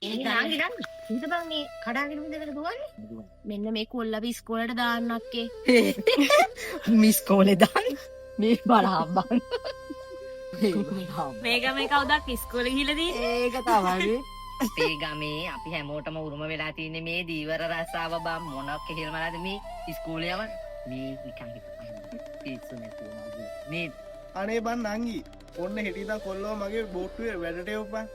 නාංගි නාංගි ඊට බං මේ කඩාගෙන ඉඳගෙන දුවන්නේ මෙන්න මේ කොල්ලව ඉස්කෝලේට දාන්නක්කේ මිස් කෝලේ දාන්න මේ බලාබන් මේක මේ කවුදක් ඉස්කෝලේ ගිහලා තියෙන්නේ ඒක තමයි අපේ ගමේ අපි හැමෝටම උරුම වෙලා තියෙන්නේ මේ දීවර රස්සාව බම් මොනක් කෙහෙල්මලාද මේ ඉස්කෝලේ යවන මේ නිකන් පිස්සු නැතුව මේ අනේ බන් නංගි ඔන්න හෙටිදා කොල්ලෝ මගේ බෝට්ටුවේ වැඩට එවපන්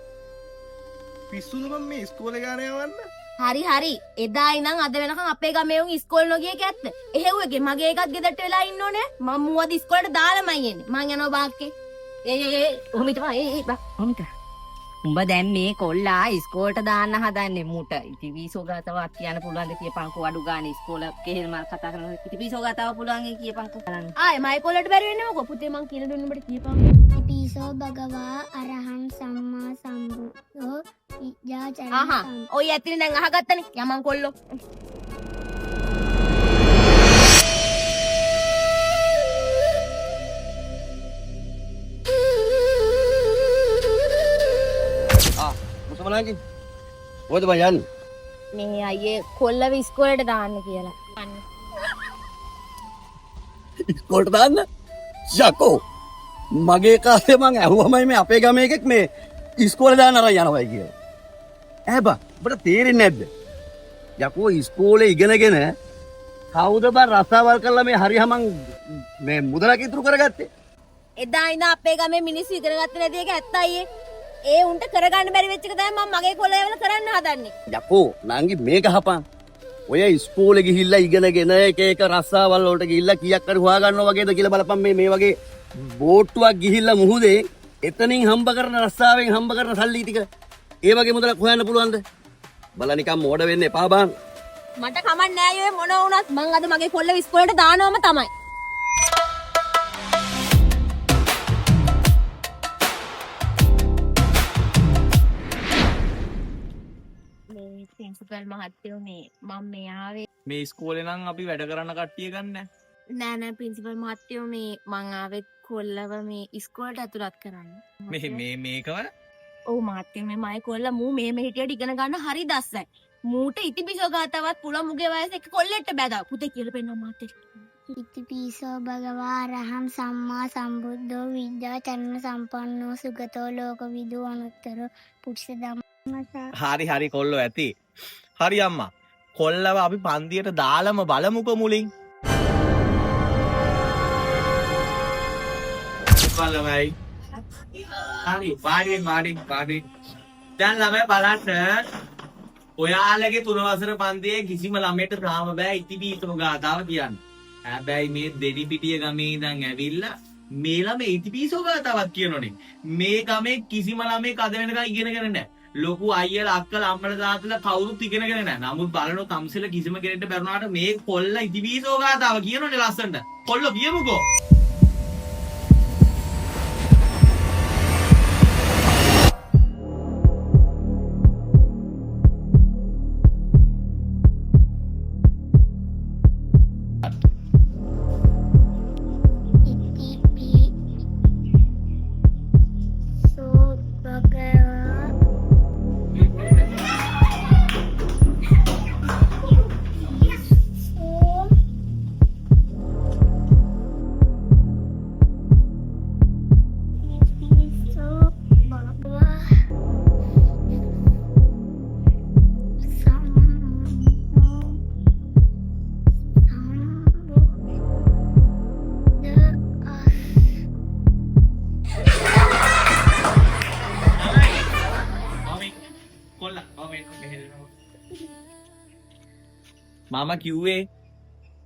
පිස්සුද බන් මේ ඉස්කෝලේ ගාන යවන්න හරි හරි එදා ඉඳන් අද වෙනකන් අපේ ගමේ උන් ඉස්කෝලේ නොගිය එක ඇත්ත එහෙව් එකේ මගේ එකත් ගෙදරට වෙලා ඉන්න ඕනේ මම මුවද ඉස්කෝලේට දාලාමයි එන්නේ මං යනවා බාක්කේ ඔහොමිට ඔහොමිට උඹ දැන් මේ කොල්ලා ඉස්කෝලට දාන්න හදන්නේ මුට ඉතිවිසෝ ගාතාවක් කියන්න පුළුවන්ද කියපන්කෝ අඩු ගානේ ඉස්කෝලේ කෙහෙල් මල් කතා කරනවා ඉතිවිසෝ ගාතාව පුළුවන් ඒ කියපන්කෝ බලන්න ආයේ මයි කොල්ලට බැරි වෙන්නේ මොකෝ පුතේ මං කියලා දුන්න උඹට කියපන් පිසෝ භගවා අරහං සම්මා සම්බුද්ධෝ විද්‍යාචරණ ආහා ඔය ඇත්තනේ දැන් අහගත්තනේ යමන් කොල්ලෝ මුසමනාගේ මොකද බං යන්නේ මේ අයියේ කොල්ලව ඉස්කෝලේට දාන්න කියලා ඉස්කෝලට දාන්න යකෝ මගේ කාලේ මං ඇහුවමයි මේ අපේ ගමේ එකෙක් මේ ඉස්කෝලේ දාන්න අරන් යනවායි කියලා ඈ බං ඔබට තේරෙන්නේ නැද්ද යකෝ ඉස්කෝලේ ඉගෙනගෙන කවුද බං රස්සාවල් කරලා මේ හරියමං මේ මුදලක් ඉතුරු කරගත්තේ එදා ඉඳන් අපේ ගමේ මිනිස්සු ඉගෙන ගත්තේ නැති එක ඇත්ත අයියේ ඒ උන්ට කරගන්න බැරි වෙච්ච එක තමයි මම මගේ කොල්ලේ වල කරන්න හදන්නේ යකෝ නංගි මේක හපන් ඔය ඉස්කෝලේ ගිහිල්ලා ඉගෙනගෙන එක එක රස්සාවල් වලට ගිහිල්ලා කීයක් හරි හොයා ගන්නවා වගේද කියලා බලපන් මේ වගේ බෝට්ටුවක් ගිහිල්ලා මුහුදේ එතනින් හම්බ කරන රස්සාවෙන් හම්බ කරන සල්ලි ටික ඒ වගේ මුදලක් හොයන්න පුළුවන්ද බලලා නිකන් මෝඩ වෙන්න එපා බං මට කමක් නෑ අයියේ මොන වුණත් මං අද මගේ කොල්ලව ඉස්කෝලේට දානවම තමයි ප්‍රින්සිපල් මහත්තයෝ මේ මම මේ ආවේ මේ ඉස්කෝලේ නම් අපි වැඩ කරන්න කට්ටිය ගන්න නෑ නෑ ප්‍රින්සිපල් මහත්තයෝ මේ මං ආවේ කොල්ලව මේ ඉස්කෝලේට ඇතුළත් කරන්න මේකව ඔව් මහත්තයෝ මේ මයි කොල්ලා මූ මේ හිටියට ඉගෙන ගන්න හරි දස්සයි මූට ඉතිපිසෝ ගාතාවත් පුළුවන් මුගේ වයස එක කොල්ලෙට්ට බැදා පුතේ කියලා පෙන්නනවා මහත්තයෝ ඉතිපිසෝ භගවා අරහං සම්මා සම්බුද්ධෝ විද්‍යාචරණ සම්පන්නෝ සුගතෝ ලෝකවිදු අනුත්තර පුරුෂ ධම්මසා හරි කොල්ලෝ ඇති හරි අම්මා කොල්ලව අපි පන්තියට දාලම බලමුකෝ මුලින් බලමයි හරි පාඩි දැන් ළමයි බලන්න ඔයාලගේ 3 වසර පන්තියේ කිසිම ළමයට තාම බෑ ඉතිපිසෝ ගාතාව කියන්න හැබැයි මේ දෙඩි පිටිය ගමේ ඉඳන් ඇවිල්ලා මේ ළමයි ඉතිපිසෝ ගාතාවක් කියනෝනේ මේ ගමේ කිසිම ළමෙක් අද වෙනකන් ඉගෙනගෙන නැහැ ලොකු අයියලා අක්කලා අම්මලා තාත්තලා කවුරුත් ඉගෙනගෙන නැහැ. නමුත් බලනොත් තම්සෙල කිසිම කෙනෙක්ට බැරුණාට මේ කොල්ල ඉතිපිසෝ ගාතාව කියනෝනේ ලස්සනට. කොල්ල කියමුකෝ. මම කිව්වේ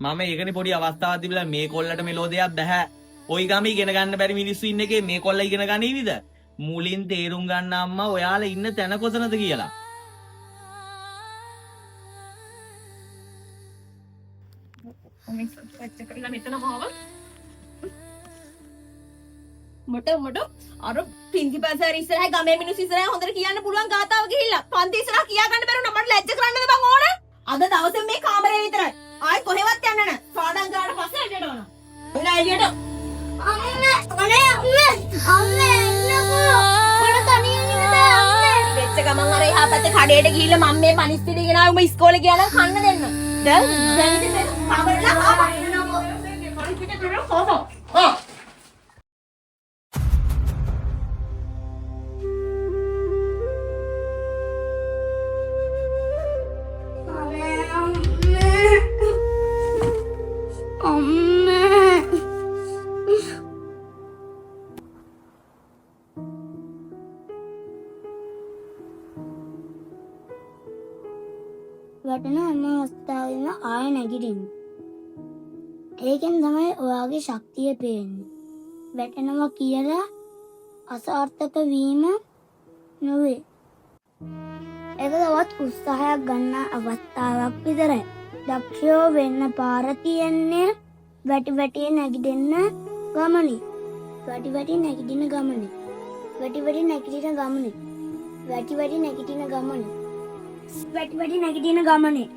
මම ඒකනේ පොඩි අවස්ථාවක් තිබිලා මේ කොල්ලට මෙලෝ දෙයක් බෑ. ওই ගමේ ඉගෙන ගන්න බැරි මිනිස්සු ඉන්න එකේ මේ කොල්ල ඉගෙන ගන්නීවිද? මුලින් තේරුම් ගන්න අම්මා ඔයාලා ඉන්න තැන කොතනද කියලා. මොට අර ප්‍රින්සිපල් සර් ඉස්සරහා ගමේ මිනිස්සු ඉස්සරහා හොඳට කියන්න පුළුවන් ගාතාව ගිහිල්ලා පන්ති ඉස්සරහා කියා ගන්න බැරුණා මට ලැජ්ජ කරන්නද බං ඕන අද දවසේ මේ කාමරේ විතරයි ආයි කොහෙවත් යන්න නෑ පාඩම් කරලා පස්සේ එළියට ඕන එලා එළියට අම්මේ එන්නකෝ මට තනියෙන් ඉන්න බෑ අම්මේ වෙච්ච ගමන් අර එහා පැත්තේ කඩේට ගිහිල්ලා මම මේ පනිස්තිරි ගෙනාව උඹ ඉස්කෝලේ ගියා නම් කන්න දෙන්න. දැන් ඉතින් මේ කවරලා ආපස්සට පනිස්තිරි කරලා කොහොමද? වැටෙන හැම අවස්ථාවෙම ආය නැගිටින්න. ඒකෙන් තමයි ඔයාගේ ශක්තිය පේන්නේ. වැටෙනවා කියලා අසාර්ථක වීම නොවේ. ඒක තවත් උත්සාහයක් ගන්න අවස්ථාවක් විතරයි. දක්ෂයෝ වෙන්න පාර තියෙන්නේ වැටි වැටි නැගිටින්න ගමනේ. වැටි වැටි නැගිටින ගමනේ. වැටි වැටි නැගිටින ගමනේ. වැටි වැටි නැගිටින ගමනේ. වැටි වැටි නැගිටින ගමනේ.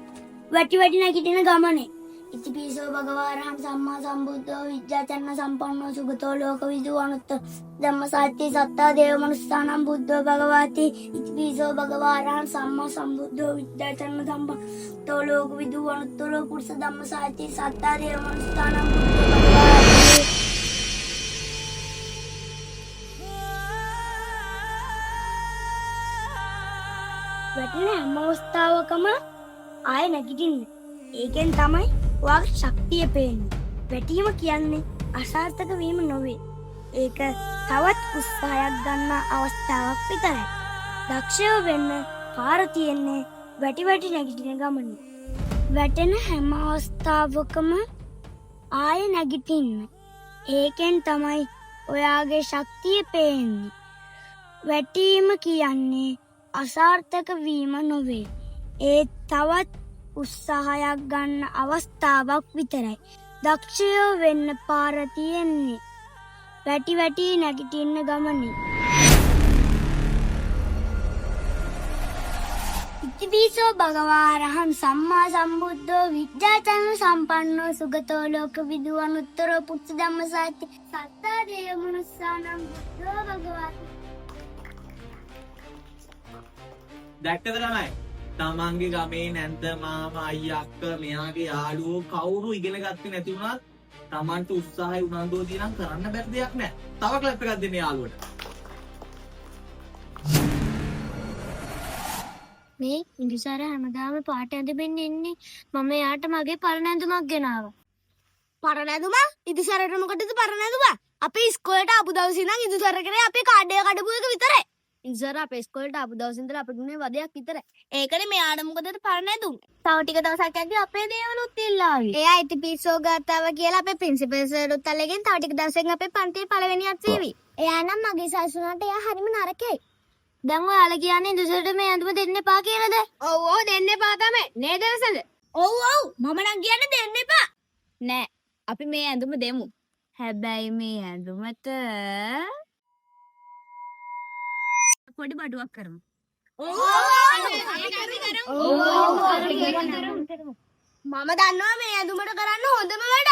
වැටි වැටි නැගිටින ගමනේ. ඉතිපිසෝ භගවාරහං සම්මා සම්බුද්ධෝ විද්‍යාචර්ණ සම්පන්නෝ සුගතෝ ලෝකවිදු අනුත්තර ධම්මසාත්‍ය සත්තා දේව මනුස්සානම් බුද්ධෝ භගවාති. ඉතිපිසෝ භගවාරහං සම්මා සම්බුද්ධෝ විද්‍යාචර්ණ සම්පන්නෝ ලෝකවිදු අනුත්තර පුරුෂ ධම්මසාත්‍ය සත්තා දේව මනුස්සානම් බුද්ධෝ භගවාති. වැටෙන හැම අවස්ථාවකම ආය නැගිටින්න. ඒකෙන් තමයි ඔයාගේ ශක්තිය පේන්නේ. වැටීම කියන්නේ අසාර්ථක වීම නොවේ. ඒක තවත් උත්සාහයක් ගන්න අවස්ථාවක් විතරයි. දක්ෂයෝ වෙන්න පාර තියෙන්නේ වැටි වැටි නැගිටින ගමනේ. වැටෙන හැම අවස්ථාවකම ආය නැගිටින්න. ඒකෙන් තමයි ඔයාගේ ශක්තිය පේන්නේ. වැටීම කියන්නේ අසාර්ථක වීම නොවේ. ඒ තවත් උත්සාහයක් ගන්න අවස්ථාවක් විතරයි. දක්ෂයෝ වෙන්න පාර තියෙන්නේ වැටි වැටි නැගිටින්න ගමනේ. ඉතිපිසෝ භගවාරහං සම්මා සම්බුද්ධෝ විද්‍යාචර්ණ සම්පන්නෝ සුගතෝ ලෝකවිදු අනුත්තරෝ පුත්ත ධම්මසාති සත්තා දේව මනුස්සානම් බුද්ධෝ භගවාති. දැක්කද ළමයි? තමන්ගේ ගමේ නැන්ද මාමා අයියා අක්කා මෙයාගේ යාළුවෝ කවුරු ඉගෙන ගත්තේ නැති වුණත් තමන්ට උත්සාහය උනන්දුව තියනම් කරන්න බැරි දෙයක් නැහැ. තව ක්ලැප් එකක් දෙන්න යාළුවට. මේ ඉංග්‍රීසාර හැමදාම පාට ඇඳෙමින් ඉන්නේ. මම එයාට මගේ පරණ ඇඳුමක් ගෙනාවා. පරණ ඇඳුම? ඉදිසරට මොකටද පරණ ඇඳුම? අපි ඉස්කෝලේට ආපු දවසේ ඉඳන් ඉදිසර කරේ අපේ කාඩ් එක කඩපු එක විතරයි. ඉන්සර් අපේ ඉස්කෝලේට ආපු දවසේ ඉඳලා අපිට උනේ වදයක් විතරයි. ඒකනේ මෙයාට මොකද පරණ ඇඳුම්. තව ටික දවසක් යද්දි අපේ දේවලුත් ඉල්ලාවි. එයා ඉතිපිසෝ ගාතාව කියලා අපේ ප්‍රින්සිපල් සර්ලුත් අල්ලගෙන තව ටික දවසකින් අපේ පන්තියේ පළවෙනියක් සීවි. එයා නම් මගේ සයිසුනට එයා හරිම නරකයි. දැන් ඔයාලා කියන්නේ ඉන්දසරට මේ ඇඳුම දෙන්න එපා කියලාද? ඔව් ඔව් දෙන්න එපා තමයි. නේද වසද? ඔව් ඔව් මම නම් කියන්නේ දෙන්න එපා. නෑ අපි මේ ඇඳුම දෙමු. හැබැයි මේ ඇඳුමට පොඩි බඩුවක් කරමු. මම දන්නවා මේ ඇඳුමට කරන්න හොඳම වැඩ.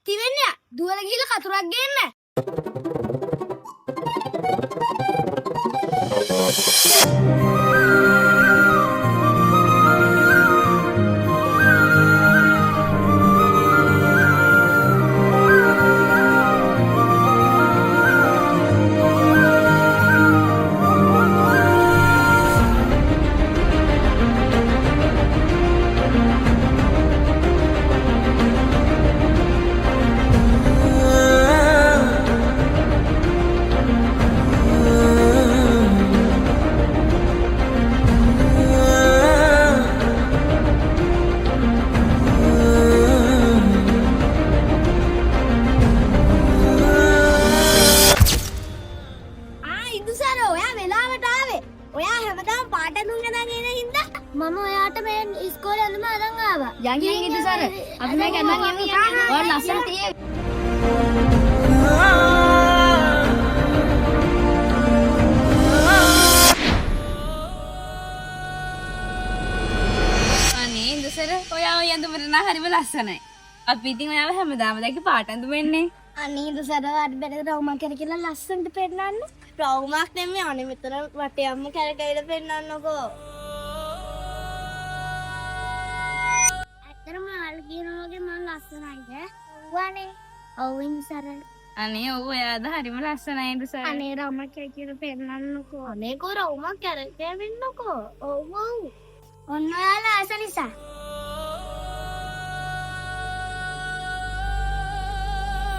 තිවෙන්නේ දුවල ගිහලා කතුරක් ගේන්න. මම ඔයාට මේ ඉස්කෝලේ ඇඳුම අරන් ආවා. යන් ඉදිසර. අපි මේක අරන් යමු. ඔයාලා ලස්සන තියෙයි. අනේ ඉදිසර ඔයා ඔය ඇඳුමට නම් හරිම ලස්සනයි. අපි ඉතින් ඔයාලා හැමදාම දැක්ක පාට ඇඳුම එන්නේ. අනේ ඉදිසර වාට බැලුවා රවුමක් කියලා ලස්සනට පෙන්නන්න. රවුමක් නෙමෙයි අනේ මෙතන වටයක්ම කැරකෙවිලා පෙන්නන්නකෝ. කිව්වානේ. ඔව් ඉන්සර. අනේ ඔව් ඔයාද හරිම ලස්සනයි ඉන්දසර. අනේ රමක් කියලා පෙන්නන්නකෝ. අනේ කෝ රවුමක් කැරකේ වෙන්නකෝ. ඔව් ඔව්. ඔන්න ඔයාලා ආස නිසා.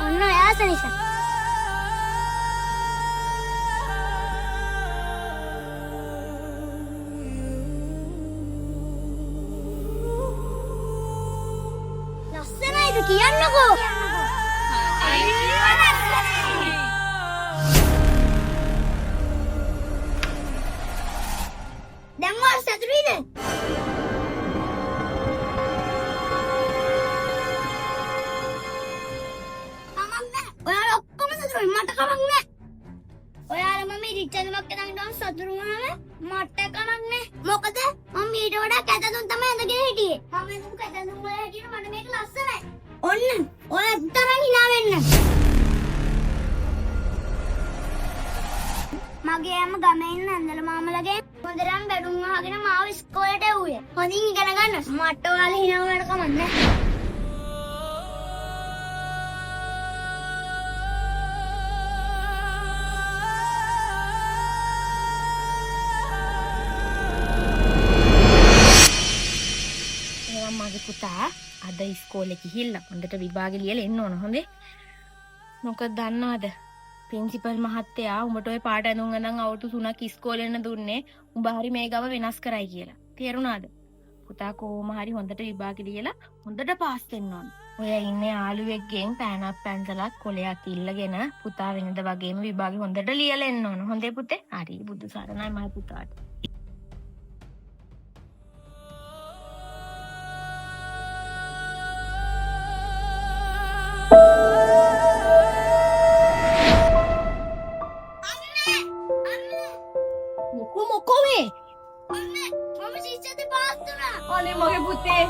ඔන්න ඔයා ආස නිසා. ලස්සනයිද කියන්නකෝ. දැන් ඔයා සතුටුයිද? කමක් නෑ. ඔයාලා ඔක්කොම සතුටුයි. මට කමක් නෑ. ඔයාලා මම ඉරිච්චලමක් ගෙනගෙන සතුටු වුණාම මට කමක් නෑ. මොකද මම ඊට වඩා කැතතුන් තමයි ඇඳගෙන හිටියේ. මම එතන කැතතුන් වල හිටියට මට මේක ලස්සනයි. ඔන්න ඔය තරම් hina වෙන්න. මගේ අම්ම ගමේ ඉන්න ඇන්දල මාමලගේ හොඳටම බැඩුම් අහගෙන මාව ඉස්කෝලේට එව්වේ. හොඳින් ඉගෙන ගන්න. මට ඔයාලා hina වුණාට කමක් නෑ. එහෙනම් මගේ පුතා අද ඉස්කෝලේ ගිහිල්ලා හොඳට විභාගෙ ලියලා එන්න ඕන හොඳේ. මොකද දන්නවද? ප්‍රින්සිපල් මහත්තයා උඹට ඔය පාට ඇඳුම් අඳන් අවුරුදු 3ක් ඉස්කෝලේ යන දුන්නේ උඹ හරි මේ ගම වෙනස් කරයි කියලා. තේරුණාද? පුතා කොහොම හරි හොඳට විභාගෙ ලියලා හොඳට පාස් වෙන්න ඕන. ඔය ඉන්නේ යාළුවෙක්ගෙන් පෑනක් පැන්සලක් කොලයක් ඉල්ලගෙන පුතා වෙනද වගේම විභාගෙ හොඳට ලියලා එන්න ඕන. හොඳේ පුතේ? හරි බුදු සරණයි මගේ පුතාට. මොකෝ මේ? මම ශිෂ්‍යත්ව පාස් වුණා. අනේ මගේ පුතේ